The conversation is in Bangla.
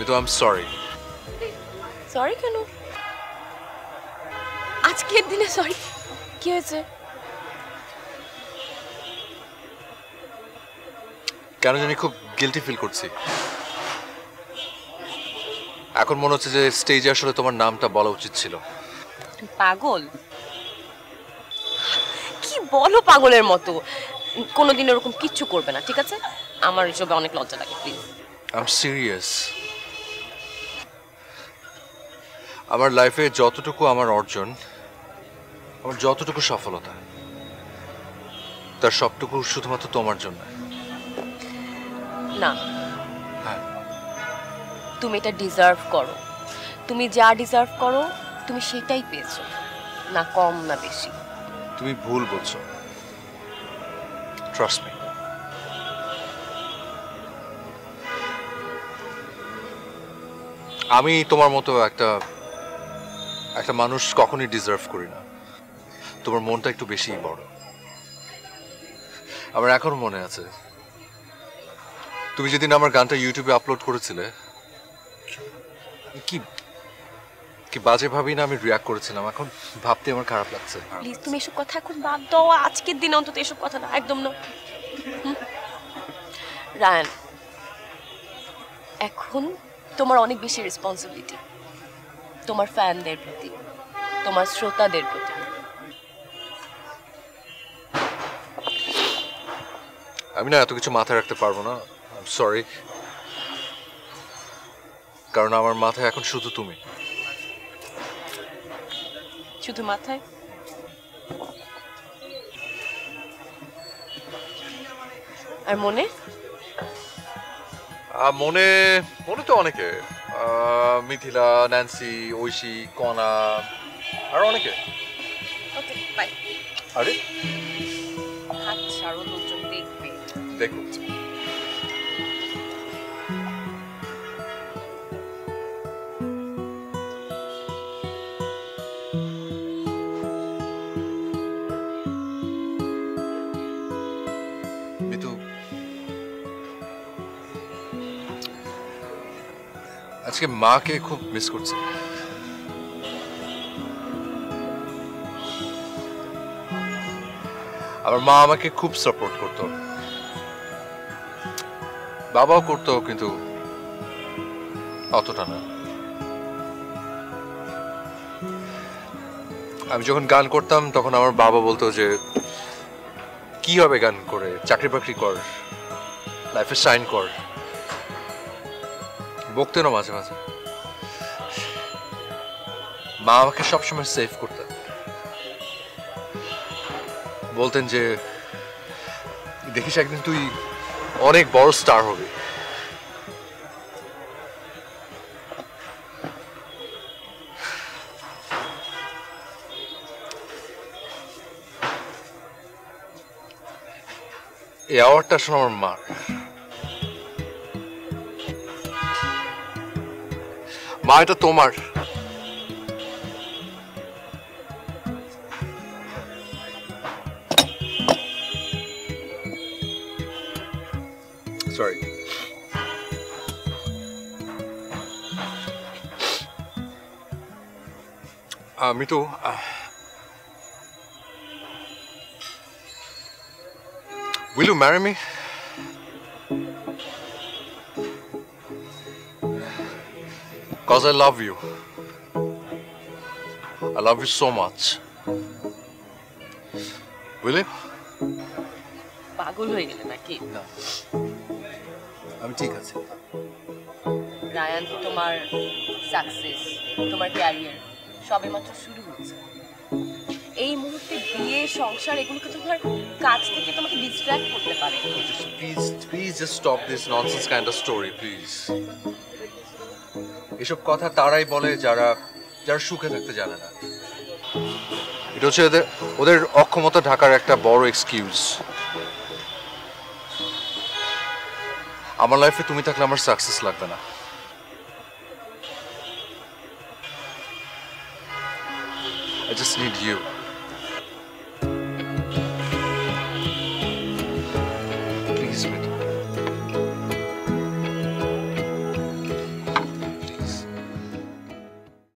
Mitu, I am sorry. Sorry কেন? আজকের দিনে সরি কি হয়েছে? কেন জানি খুব গিল্টি ফিল করছি। এখন মনে হচ্ছে যে স্টেজে আসলে তোমার নামটা বলা উচিত ছিল। পাগল? কি বলো পাগলের মতো? কোনোদিন এরকম কিচ্ছু করবে না, ঠিক আছে? আমার এসবে অনেক লজ্জা লাগে, প্লিজ। I am serious. আমার লাইফে যতটুকু আমার অর্জন, আমার যতটুকু সফলতা, তার সবটুকু শুধুমাত্র তোমার জন্য। না, হ্যাঁ, তুমি এটা ডিজার্ভ করো। তুমি যা ডিজার্ভ করো তুমি সেটাই পেয়েছো, না কম না বেশি। তুমি ভুল বলছো, ট্রাস্ট মি। আমি তোমার মতো একটা মানুষ কখনোই ডিজার্ভ করি না। তোমার মনটা একটু বেশিই বড়। আমার এখনো মনে আছে, তুমি যেদিন আমার গানটা ইউটিউবে আপলোড করেছিলে, কি কি বাজে ভাবি না আমি রিয়াক্ট করেছিলাম। এখন ভাবতে আমার খারাপ লাগছে। প্লিজ তুমি এসব কথা এখন বাদ দাও। আজকের দিনে অন্তত এসব কথা না, একদম না। রায়ান, এখন তোমার অনেক বেশি রেসপন্সিবিলিটি তোমার ফ্যানদের প্রতি, তোমার শ্রোতাদের প্রতি। আমি না এত কিছু মাথায় রাখতে পারবো না, সরি। কারণ আমার মাথায় এখন শুধু তুমি। শুধু মাথায়? আর মনে? মনে মনে তো অনেকে, মিথিলা, ন্যান্সি, ঐশী, কনা, আর অনেকে। Okay bye. আরে হাত ছাড়ো, লোকজন দেখবে। দেখো, মিতু, আজকে মাকে খুব মিস করছি। আমার মা আমাকে খুব সাপোর্ট করতো, বাবাও করতো, কিন্তু অতটা না। আমি যখন গান করতাম তখন আমার বাবা বলতো যে কি হবে গান করে, চাকরি বাকরি কর, লাইফে শাইন কর। বকতেন মাঝে মাঝে। মা আমাকে সবসময় সেভ করতেন, বলতেন যে দেখিস একদিন তুই অনেক বড় স্টার হবি। এই অ্যাওয়ার্ডটা আসলে আমার মার। মা, এটা তোমার। Sorry. Mitu, will you marry me? Because I love you. I love you so much. Will you? পাগল হয়ে গেলে নাকি? না, আমি ঠিক আছি। রায়ান, তোমার সাকসেস, তোমার ক্যারিয়ার সবে মাত্র শুরু হচ্ছে। এই মুহূর্তে বিয়ে, সংসার এগুলোকে তোমার কাজ থেকে তোমাকে ডিস্ট্র্যাক্ট করতে পারে। Please just stop this nonsense kind of story, please. এসব কথা তারাই বলে যারা সুখে থাকতে জানে না। এটা হচ্ছে ওদের অক্ষমতা ঢাকার একটা বড় এক্সকিউজ। আমার লাইফে তুমি থাকলে আমার সাকসেস লাগবে না। I just need you.